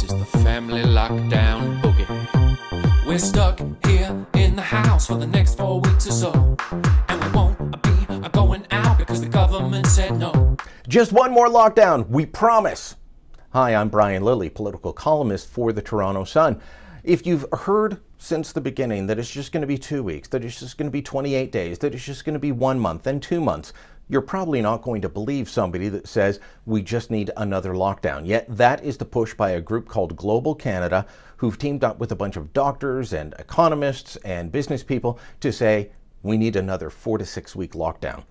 is the family lockdown boogie. We're stuck here in the house for the next 4 weeks or so, and we won't be going out because the government said no. Just one more lockdown, we promise. Hi, I'm Brian Lilley, political columnist for the Toronto Sun. If you've heard since the beginning that it's just going to be 2 weeks, that it's just going to be 28 days, that it's just going to be 1 month, then 2 months, you're probably not going to believe somebody that says we just need another lockdown. Yet that is the push by a group called Global Canada, who've teamed up with a bunch of doctors and economists and business people to say we need another 4 to 6 week lockdown.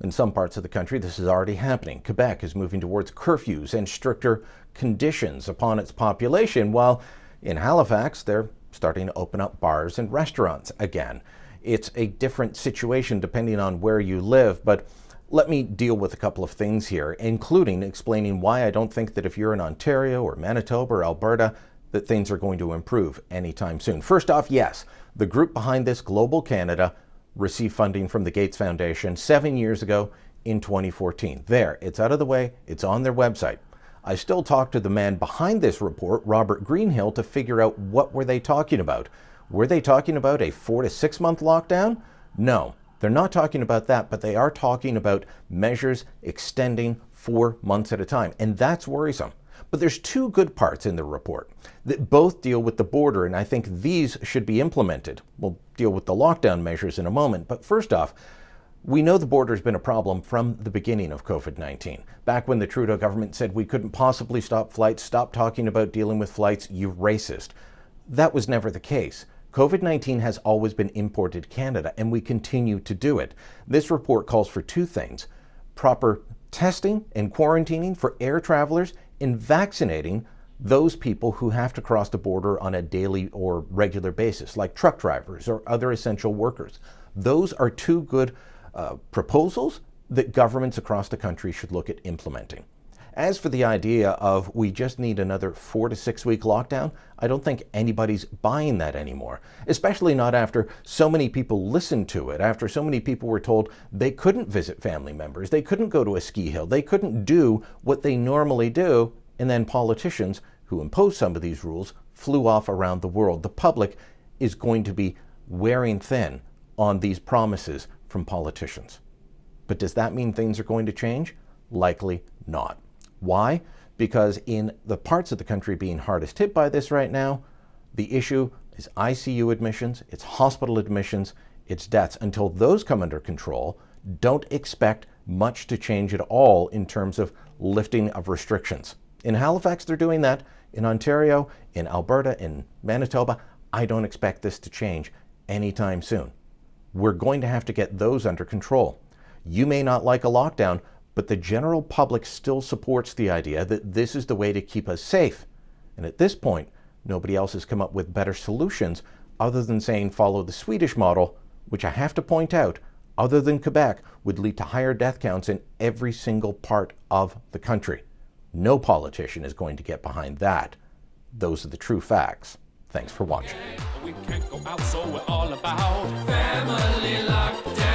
In some parts of the country, this is already happening. Quebec is moving towards curfews and stricter conditions upon its population, while in Halifax, they're starting to open up bars and restaurants again. It's a different situation depending on where you live, but let me deal with a couple of things here, including explaining why I don't think that if you're in Ontario or Manitoba or Alberta, that things are going to improve anytime soon. First off, yes, the group behind this, Global Canada, received funding from the Gates Foundation 7 years ago in 2014. There, it's out of the way, it's on their website. I still talk to the man behind this report, Robert Greenhill, to figure out what were they talking about. Were they talking about a 4 to 6 month lockdown? No, they're not talking about that, but they are talking about measures extending 4 months at a time, and that's worrisome. But there's two good parts in the report that both deal with the border, and I think these should be implemented. We'll deal with the lockdown measures in a moment, but first off, we know the border has been a problem from the beginning of COVID-19. Back when the Trudeau government said we couldn't possibly stop flights, stop talking about dealing with flights, you racist. That was never the case. COVID-19 has always been imported to Canada, and we continue to do it. This report calls for two things: proper testing and quarantining for air travelers, and vaccinating those people who have to cross the border on a daily or regular basis, like truck drivers or other essential workers. Those are two good proposals that governments across the country should look at implementing. As for the idea of we just need another 4 to 6 week lockdown, I don't think anybody's buying that anymore, especially not after so many people listened to it, after so many people were told they couldn't visit family members, they couldn't go to a ski hill, they couldn't do what they normally do, and then politicians who imposed some of these rules flew off around the world. The public is going to be wearing thin on these promises from politicians. But does that mean things are going to change? Likely not. Why? Because in the parts of the country being hardest hit by this right now, the issue is ICU admissions, it's hospital admissions, it's deaths. Until those come under control, don't expect much to change at all in terms of lifting of restrictions. In Halifax, they're doing that. In Ontario, in Alberta, in Manitoba, I don't expect this to change anytime soon. We're going to have to get those under control. You may not like a lockdown, but the general public still supports the idea that this is the way to keep us safe. And at this point, nobody else has come up with better solutions other than saying follow the Swedish model, which I have to point out, other than Quebec, would lead to higher death counts in every single part of the country. No politician is going to get behind that. Those are the true facts. Thanks for watching. We can't go out, so we're all about family lockdown.